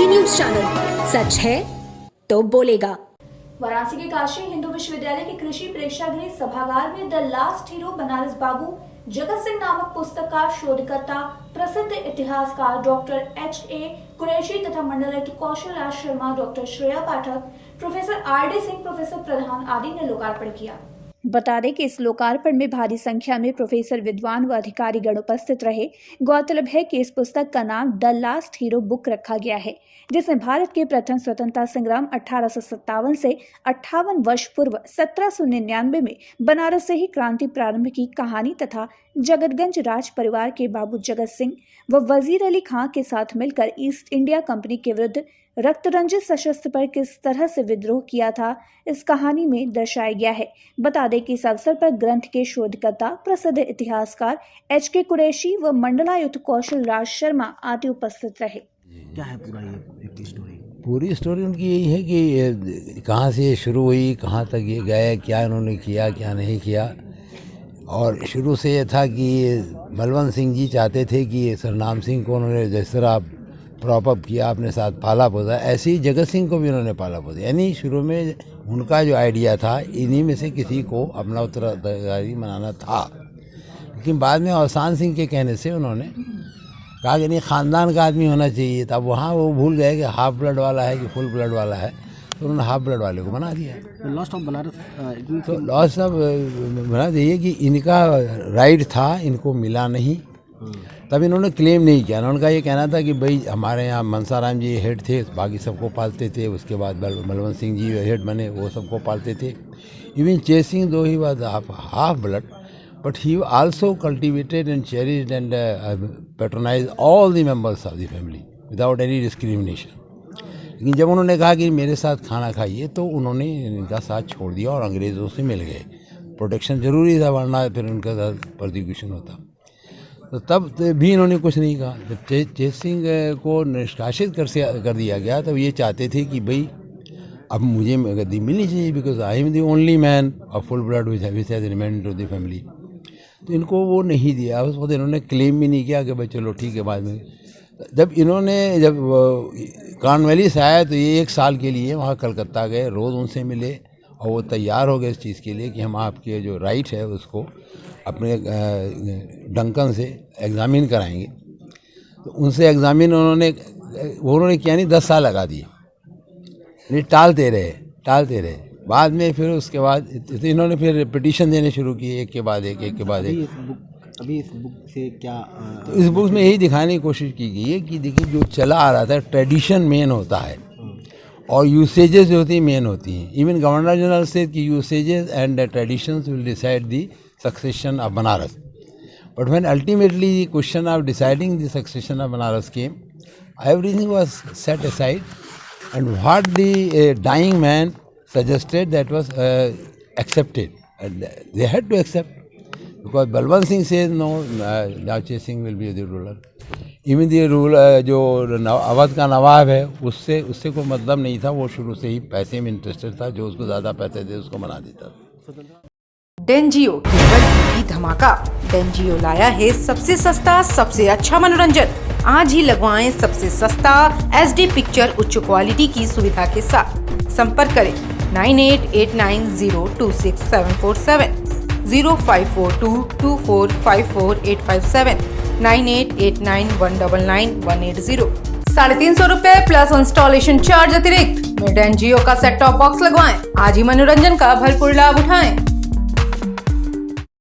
NG news channel, सच है तो बोलेगा। वाराणसी के काशी हिंदू विश्वविद्यालय के कृषि प्रेक्षागृह सभागार में द लास्ट हीरो बनारस बाबू जगत सिंह नामक पुस्तक का शोधकर्ता प्रसिद्ध इतिहासकार डॉक्टर H.A. कुरैशी तथा मंडलायुक्त कौशल राज शर्मा, डॉक्टर श्रेया पाठक, प्रोफेसर R.D. सिंह, प्रोफेसर प्रधान आदि ने लोकार्पण किया। बता दें कि इस लोकार्पण में भारी संख्या में प्रोफेसर, विद्वान व अधिकारीगण उपस्थित रहे। गौरतलब है कि इस पुस्तक का नाम द लास्ट हीरो बुक रखा गया है, जिसमें भारत के प्रथम स्वतंत्रता संग्राम 1857 से 58 वर्ष पूर्व 1799 में बनारस से ही क्रांति प्रारंभ की कहानी तथा जगतगंज राज परिवार के बाबू जगत सिंह व वजीर अली खां के साथ मिलकर ईस्ट इंडिया कंपनी के विरुद्ध रक्तरंजित सशस्त्र पर किस तरह से विद्रोह किया था, इस कहानी में दर्शाया गया है। बता दें कि इस अवसर पर ग्रंथ के शोधकर्ता प्रसिद्ध इतिहासकार H.K. कुरैशी व मंडलायुक्त कौशल राज शर्मा आदि उपस्थित रहे। क्या है पूरा ये स्टोरी? पूरी स्टोरी उनकी यही है कि कहाँ से ये शुरू हुई, कहाँ तक ये गए, क्या इन्होंने किया, क्या नहीं किया। और शुरू से ये था कि बलवंत सिंह जी चाहते थे कि सरनाम सिंह को उन्होंने जिस तरह प्रॉपअप किया, अपने साथ पाला पोसा, ऐसे ही जगत सिंह को भी उन्होंने पाला पोसा। यानी शुरू में उनका जो आइडिया था, इन्हीं में से किसी को अपना उत्तराधिकारी बनाना था। लेकिन बाद में अवसान सिंह के कहने से उन्होंने कहा कि नहीं, ख़ानदान का आदमी होना चाहिए। तब वहाँ वो भूल गए कि हाफ ब्लड वाला है कि फुल ब्लड वाला है, तो उन्होंने हाफ ब्लड वाले को बना दिया। लॉस्ट ऑफ बनारस तो लॉस ऑफ बना दिए कि इनका राइट था, इनको मिला नहीं। तब इन्होंने क्लेम नहीं किया। उनका ये कहना था कि भाई हमारे यहाँ मनसाराम जी हेड थे, बाकी सबको पालते थे। उसके बाद बलवंत सिंह जी हेड बने, वो सबको पालते थे। इवन चेत सिंह दो he was half blood, but he also cultivated and cherished and patronized all the members of the family without any discrimination. लेकिन जब उन्होंने कहा कि मेरे साथ खाना खाइए, तो उन्होंने इनका साथ छोड़ दिया और अंग्रेज़ों से मिल गए। प्रोटेक्शन ज़रूरी था, वरना फिर उनका साथ प्रोसिक्यूशन होता। तो तब भी इन्होंने कुछ नहीं कहा। जब चेत सिंह को निष्कासित कर दिया गया, तब ये चाहते थे कि भाई अब मुझे गद्दी मिलनी चाहिए, because I am the only man of full blood which has remained to the family. तो इनको वो नहीं दिया। उस वक्त इन्होंने क्लेम भी नहीं किया कि भाई चलो ठीक है। बाद में जब कॉर्नवालिस से आया, तो ये 1 साल के लिए वहाँ कलकत्ता गए, रोज़ उनसे मिले और वो तैयार हो गए इस चीज़ के लिए कि हम आपके जो राइट है उसको अपने डंकन से एग्ज़ामिन कराएंगे। तो उनसे एग्ज़ामिन उन्होंने किया नहीं, 10 साल लगा दिए। नहीं, टालते रहे। बाद में फिर उसके बाद तो इन्होंने फिर पिटीशन देने शुरू किए, एक के बाद एक। अभी इस बुक से क्या तो इस बुक में यही दिखाने की कोशिश की गई है कि देखिए, जो चला आ रहा था, ट्रेडिशन मेन होता है और यूसेजेस जो होती हैं मेन होती हैं। इवन गवर्नर जनरल से कि usages and traditions will decide the succession of Banaras. But when ultimately the question of deciding the succession of Banaras came, everything was set aside and what the dying man suggested that was accepted, and they had to accept, because Balwant Singh says no, Chait Singh will be the ruler. Even the ruler जो अवध का नवाब है, उससे कोई मतलब नहीं था। वो शुरू से ही पैसे में इंटरेस्टेड था, जो उसको ज़्यादा पैसे थे उसको बना देता। डेंजियो केवल टीवी धमाका। डेंजियो लाया है सबसे सस्ता, सबसे अच्छा मनोरंजन। आज ही लगवाएं सबसे सस्ता HD पिक्चर उच्च क्वालिटी की सुविधा के साथ। संपर्क करें 9889026747, 05422454857857, 9889199180। 350 रुपए प्लस इंस्टॉलेशन चार्ज अतिरिक्त में डेंजियो का सेट टॉप बॉक्स लगवाएं। आज ही मनोरंजन का भरपूर लाभ उठाएं।